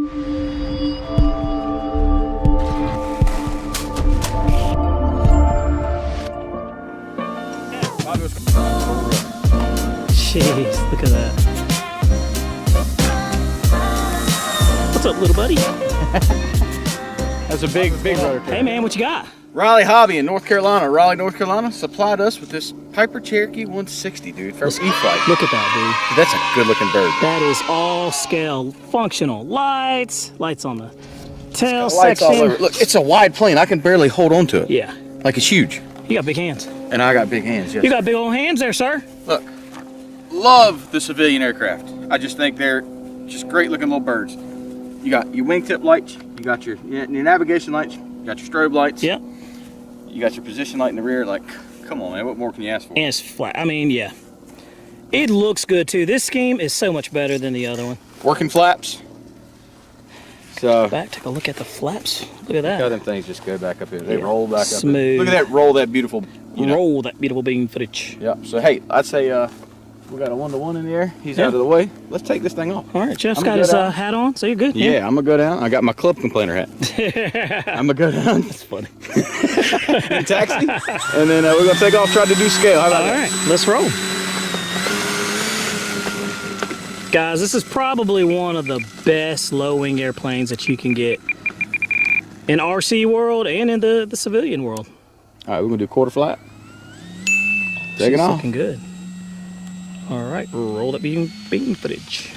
Jeez, look at that. What's up, little buddy? That's a big rotor. Hey man, what you got? Raleigh Hobby in North Carolina. Raleigh, North Carolina supplied us with this Piper Cherokee 160, dude, from E-flite. Look at that, Dude, that's a good looking bird. That is all scale, functional. Lights on the tail Lights section. all over. Look, it's a wide plane. I can barely hold on to it. Yeah. Like it's huge. You got big hands. And I got big hands, yes. You got big old hands there, sir. Look, love the civilian aircraft. I just think they're just great looking little birds. You got your wingtip lights, you got your navigation lights, you got your strobe lights. Yep. You got your position light in the rear. Like, come on, man, what more can you ask for? And it's flat. I mean, yeah. It looks good too. This scheme is so much better than the other one. Working flaps. So Take a look at the flaps. Look at that. look how them things just go back up here. They roll back Smooth. up. Look at that roll, that beautiful. Roll that beautiful beam footage. Yep. So hey, I'd say we got a 1-to-1 in the air. He's out of the way. Let's take this thing off. All right, Jeff's got his hat on, so you're good. Yeah, I'm gonna go down. I got my club complainer hat. I'm gonna go down. That's funny. Taxi, and then we're gonna take off. Try to do scale. How about that? All right, let's roll. Guys, this is probably one of the best low-wing airplanes that you can get in RC world and in the civilian world. All right, we're gonna do quarter flat. Take it off. Looking good. All right, roll that beam footage.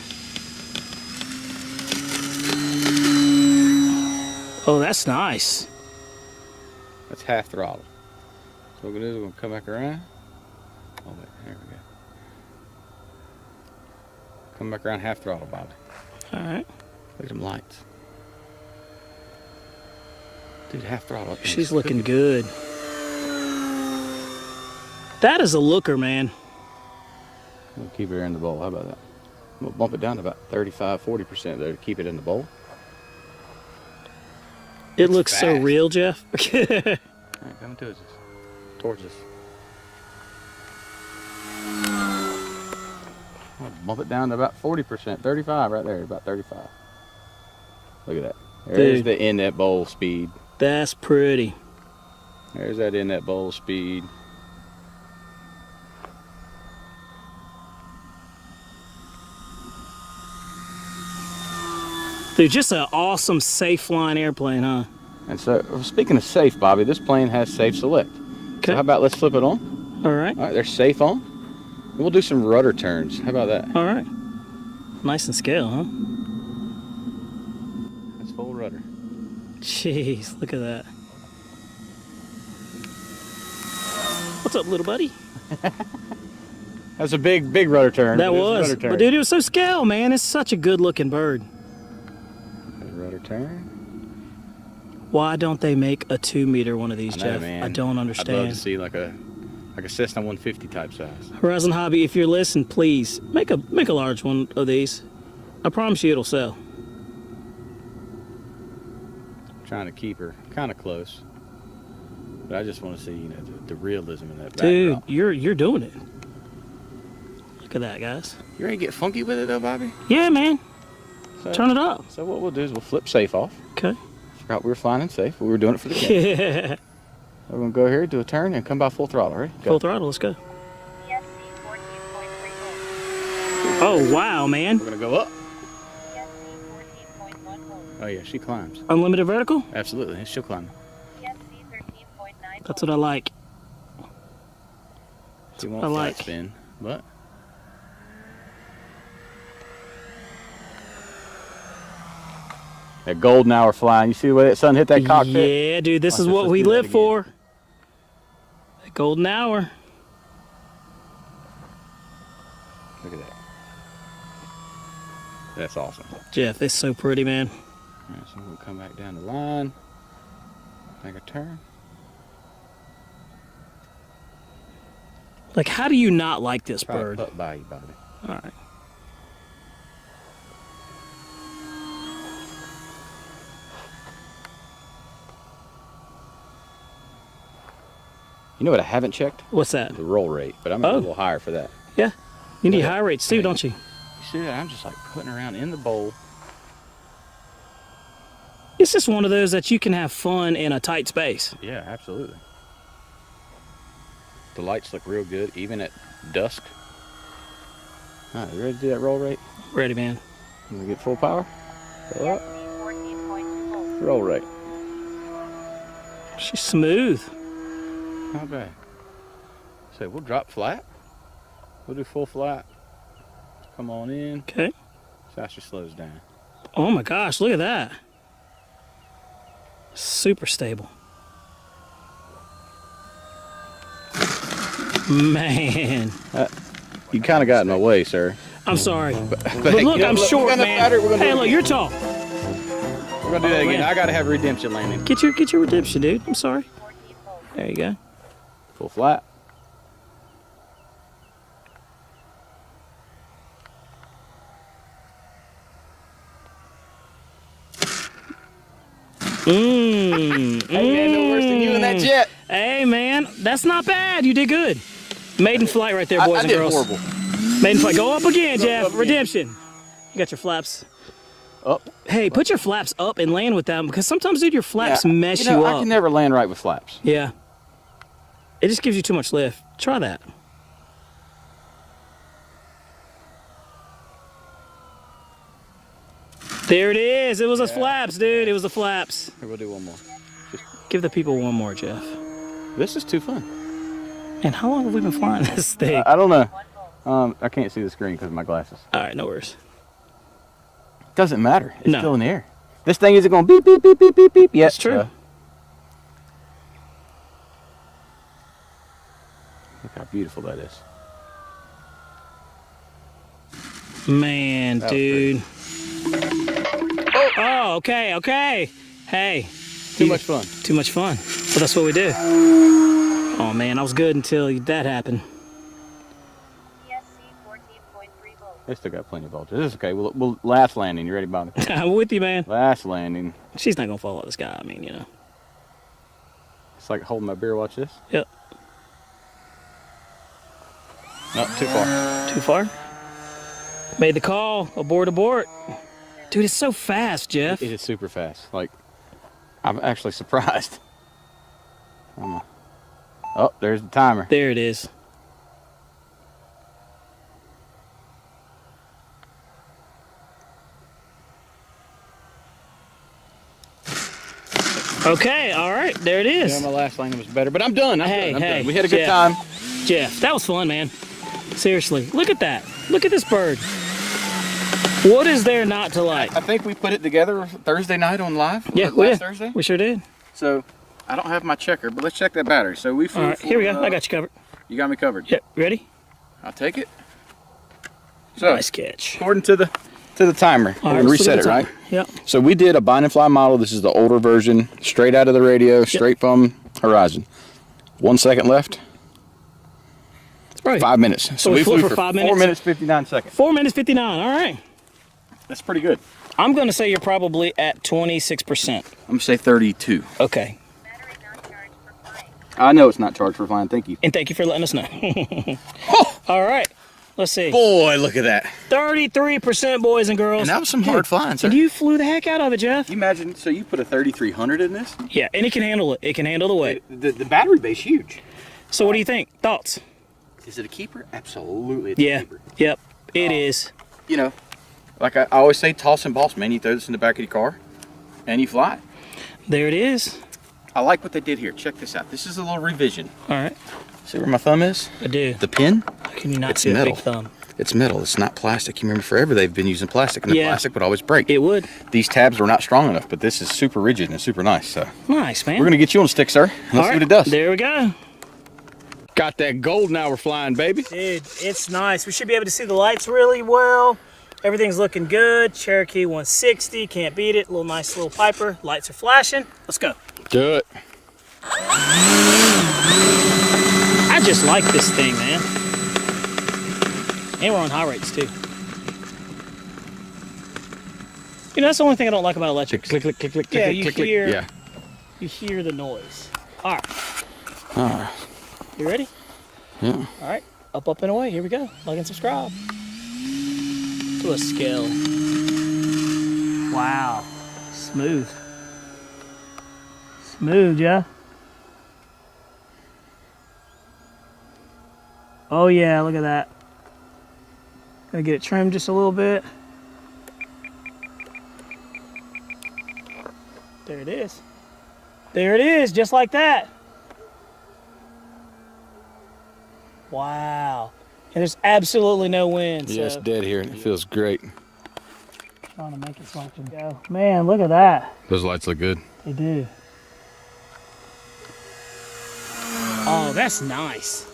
Oh, that's nice. That's half throttle. So what we're gonna do is we're gonna come back around. Oh, wait, there we go. Come back around half throttle, Bobby. All right. Look at them lights. Dude, half throttle. She's looking good. That is a looker, man. We'll keep her in the bowl. How about that? We'll bump it down to about 35–40% there to keep it in the bowl. It looks fast. So real, Jeff. All right, come towards us. I'll bump it down to about 40%, 35 right there, about 35. Look at that. There's the in-net bowl speed. That's pretty. There's that in-net bowl speed. Dude, just an awesome safe flying airplane, huh? And so, speaking of safe, Bobby, this plane has safe select. Okay. So how about let's flip it on? All right. All right, they're safe on. And we'll do some rudder turns. How about that? All right. Nice and scale, huh? That's full rudder. Jeez, look at that. What's up, little buddy? That's a big rudder turn. That was. Rudder turn. But dude, it was so scale, man. It's such a good looking bird. Rudder turn. Why don't they make a 2-meter one of these, Jeff? Man. I don't understand. I'd love to see like a Cessna 150 type size. Horizon Hobby, if you're listening, please make a large one of these. I promise you it'll sell. I'm trying to keep her kind of close, but I just want to see, you know, the realism in that Dude, backdrop. you're doing it. Look at that, guys. You ready to get funky with it though, Bobby? Yeah, man. So, Turn it up. So what we'll do is we'll flip safe off. Okay. Forgot we were flying in safe, but we were doing it for the game. Yeah. We're gonna go here, do a turn, and come by full throttle. Ready? Go. Full throttle. Let's go. Oh wow, man. We're gonna go up. Oh yeah, she climbs. Unlimited vertical? Absolutely, she'll climb. That's what I like. She won't flat spin, but that golden hour flying. You see the way that sun hit that cockpit? Yeah, dude, this is what we live for. The golden hour. Look at that. That's awesome. Jeff, it's so pretty, man. All right, so we'll come back down the line. Make a turn. Like, how do you not like this bird? Up by you, Bobby. All right. You know what I haven't checked? What's that? The roll rate, but I'm a little higher for that. Yeah. You need high rates too, don't you? You see that? I'm just like putting around in the bowl. It's just one of those that you can have fun in a tight space. Yeah, absolutely. The lights look real good, even at dusk. All right, you ready to do that roll rate? Ready, man. I'm gonna get full power. Go up. Roll rate. She's smooth. Not bad. So we'll drop flat. We'll do full flat. Come on in. Okay. Faster slows down. Oh my gosh, look at that. Super stable. Man. You kind of got in my way, sir. I'm sorry. But hey, look, I'm short, man. Hey, look, you're tall. We're gonna do that again. Man. I gotta have redemption landing. Get your redemption, dude. I'm sorry. There you go. Full flat. Hey, man, no worse than you in that jet. Hey, man, that's not bad. You did good. Maiden flight right there, boys I and did girls. horrible. Maiden flight. Go up again, Jeff. up again. Redemption. You got your flaps. Up. Hey, put your flaps up and land with them, because sometimes, dude, your flaps mess you up. I can never land right with flaps. Yeah. It just gives you too much lift. Try that. There it is. It was the flaps, dude. It was the flaps. Here, we'll do one more. Give the people one more, Jeff. This is too fun. And how long have we been flying this thing? I don't know. I can't see the screen because of my glasses. All right, no worries. Doesn't matter. It's No. still in the air. This thing isn't going beep, beep, beep, beep, beep, beep. Yes, That's true. Look how beautiful that is. Man, That was dude. Oh, okay, okay. Hey. Too much fun. Too much fun. But that's what we do. Oh, man, I was good until that happened. They still got plenty of voltage. This is okay. We'll last landing. You ready, Bobby? I'm with you, man. Last landing. She's not going to fall out of the sky. I mean, you know. It's like holding my beer. Watch this. Yep. No, too far. Too far? Made the call. Abort, abort. Dude, it's so fast, Jeff. It is super fast. Like, I'm actually surprised. Oh, there's the timer. There it is. Okay, all right, there it is. Yeah, my last landing was better, but I'm done. I'm Hey, done. I'm hey, done. We had a good Jeff. time. Jeff, that was fun, man. Seriously, look at that. Look at this bird. What is there not to like? I think we put it together Thursday night on live. Yeah, last Thursday. We sure did. So I don't have my checker, but let's check that battery. So we flew. All right, here we go. I got you covered. You got me covered. Yep, ready? I'll take it. So Nice catch. according to the timer, All we're right, gonna let's look reset at it, the right? timer. Yep. So we did a bind and fly model. This is the older version, straight out of the radio, straight from horizon. 1 second left. Right. 5 minutes. So we we flew flew for for 5 4 minutes? minutes 59 seconds. 4 minutes 59. All right. That's pretty good. I'm going to say you're probably at 26%. I'm gonna say 32. Okay. I know it's not charged for flying. Thank you. And thank you for letting us know. Oh, All right. Let's see. boy, look at that. 33%, boys and girls. And that was some hard flying, sir. And you flew the heck out of it, Jeff. You imagine, so you put a 3300 in this? Yeah, and it can handle it. It can handle the weight. The battery base huge. So what do you think? Thoughts? Is it a keeper? Absolutely, it's a Yeah. keeper. Yep. It is. You know, like I always say, toss and boss, man. You throw this in the back of your car, and you fly. There it is. I like what they did here. Check this out. This is a little revision. All right. See where my thumb is? I do. The pin? How can you not It's see a metal. big thumb? It's metal. It's not plastic. You remember forever they've been using plastic, and the Yeah. plastic would always break. It would. These tabs were not strong enough, but this is super rigid and super nice. So Nice, man. we're gonna get you on a stick, sir. Let's All see right. what it does. There we go. Got that gold now. We're flying, baby. Dude, it's nice. We should be able to see the lights really well. Everything's looking good. Cherokee 160, can't beat it. Nice little Piper. Lights are flashing. Let's go. Do it. I just like this thing, man. And we're on high rates too. You know, that's the only thing I don't like about electrics. Click, click, click, click, Yeah, click, you click, click. hear- Yeah. You hear the noise. All right, All right. you ready? Yeah. All right, up and away. Here we go. Like and subscribe. To a scale. Wow, smooth. Smooth, yeah. Oh yeah, look at that. Gonna get it trimmed just a little bit. There it is. There it is, just like that. Wow. And there's absolutely no wind. Yeah, it's dead here and it feels great. Trying to make it so I can go. Man, look at that. Those lights look good. They do. Oh, that's nice.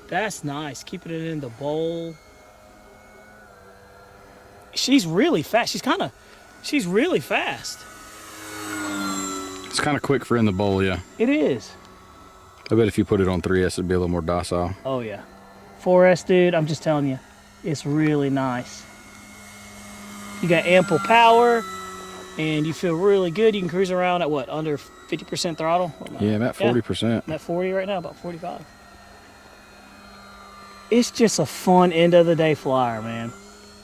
That's nice. Keeping it in the bowl. She's really fast. She's really fast. It's kind of quick for in the bowl, yeah. It is. I bet if you put it on 3S, it'd be a little more docile. Oh yeah. 4S, dude, I'm just telling you, it's really nice. You got ample power, and you feel really good. You can cruise around at what, under 50% throttle? Yeah, I'm at 40%. I'm at 40 right now, about 45. It's just a fun end of the day flyer, man.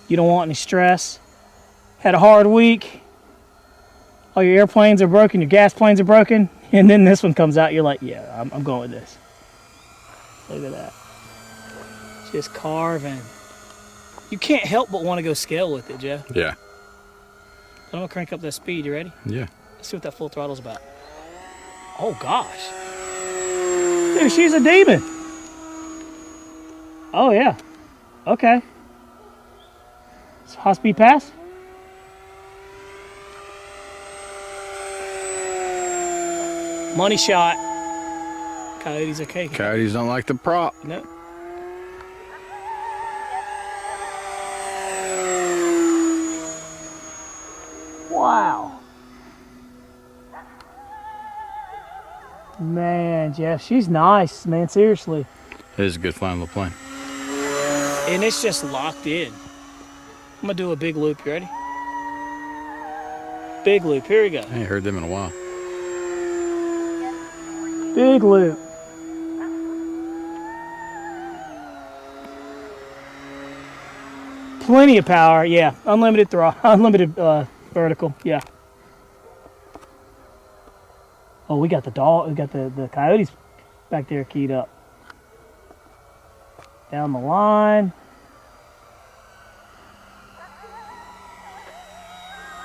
You don't want any stress. Had a hard week. All your airplanes are broken, your gas planes are broken, and then this one comes out, you're like, yeah, I'm going with this. Look at that. Just carving. You can't help but want to go scale with it, Jeff. Yeah. I'm gonna crank up that speed. You ready? Yeah. Let's see what that full throttle's about. Oh gosh. Dude, she's a demon. Oh yeah. Okay. It's high speed pass. Money shot. Coyote's okay. Coyotes don't like the prop. No. Wow. Man, Jeff, she's nice, man, seriously. It is a good flying little plane. And it's just locked in. I'm gonna do a big loop, you ready? Big loop, here we go. I ain't heard them in a while. Big loop. Plenty of power, yeah. Unlimited throttle, unlimited vertical, yeah. Oh, we got the the coyotes back there keyed up. Down the line.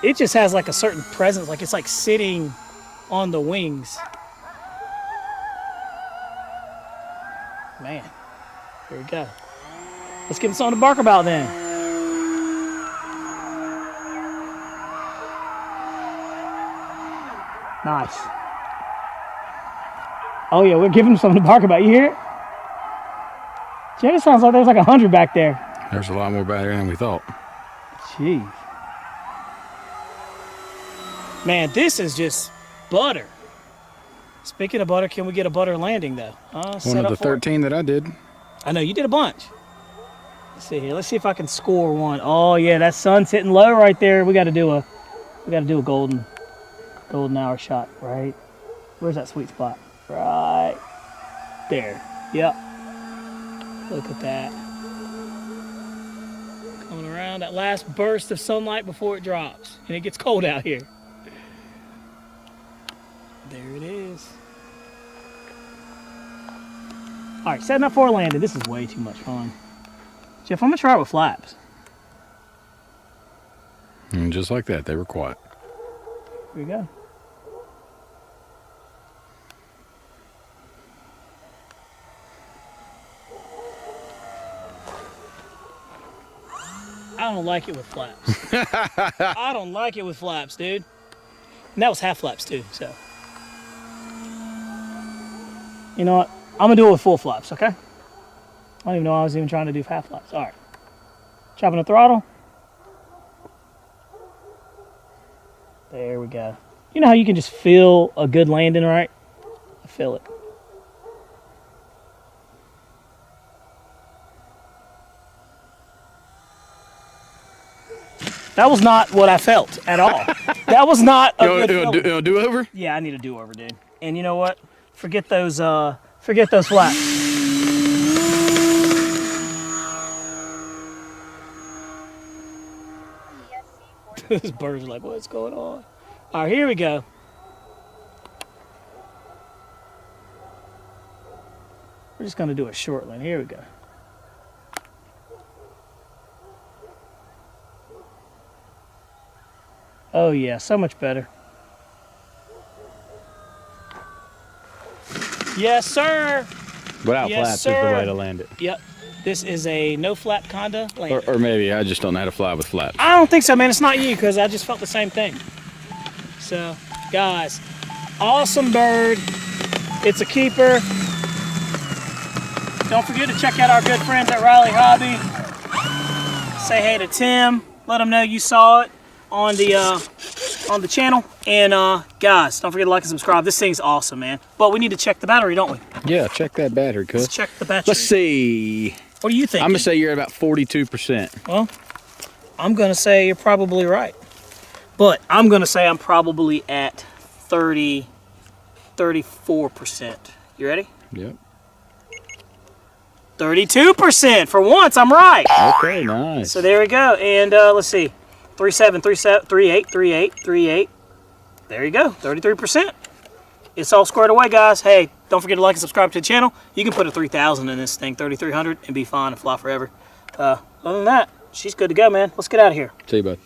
It just has like a certain presence, like it's like sitting on the wings. Man, here we go. Let's give him something to bark about then. Nice. Oh yeah, we're giving him something to bark about. You hear it? Jay, it sounds like there's like 100 back there. There's a lot more back there than we thought. Jeez. Man, this is just butter. Speaking of butter, can we get a butter landing though? One of the 13 that I did. I know, you did a bunch. Let's see here. Let's see if I can score one. Oh yeah, that sun's hitting low right there. We gotta do a golden hour shot, right? Where's that sweet spot? Right there. Yep. Look at that. Coming around that last burst of sunlight before it drops. And it gets cold out here. There it is. All right, setting up for a landing. This is way too much fun. Jeff, I'm gonna try it with flaps. And just like that, they were quiet. Here we go. I don't like it with flaps. I don't like it with flaps, dude. And that was half flaps too, so. You know what? I'm gonna do it with full flaps, okay? I don't even know I was even trying to do half flaps. All right. Chopping the throttle. There we go. You know how you can just feel a good landing, right? I feel it. That was not what I felt at all. That was not a good feeling. Do over? Yeah, I need a do-over, dude. And you know what? Forget those flaps. These birds are like, what's going on? All right, here we go. We're just gonna do a short land. Here we go. Oh yeah, so much better. Yes, sir. Without Yes, flaps sir. is the way to land it. Yep. This is a no flap conda landing. Or maybe I just don't know how to fly with flaps. I don't think so, man. It's not you, because I just felt the same thing. So, guys, awesome bird. It's a keeper. Don't forget to check out our good friends at Riley Hobby. Say hey to Tim. Let him know you saw it on the channel. And guys, don't forget to like and subscribe. This thing's awesome, man. But we need to check the battery, don't we? Yeah, check that battery, cuz. Let's check the battery. Let's see. What do you think? I'm gonna say you're at about 42%. Well, I'm gonna say you're probably right. But I'm gonna say I'm probably at 34%. You ready? Yep. 32%. For once, I'm right. Okay, nice. So there we go. And let's see. 37, 37, 38, 38, 38. There you go. 33%. It's all squared away, guys. Hey, don't forget to like and subscribe to the channel. You can put a 3,000 in this thing, 3,300, and be fine and fly forever. Other than that, she's good to go, man. Let's get out of here. See you, bud.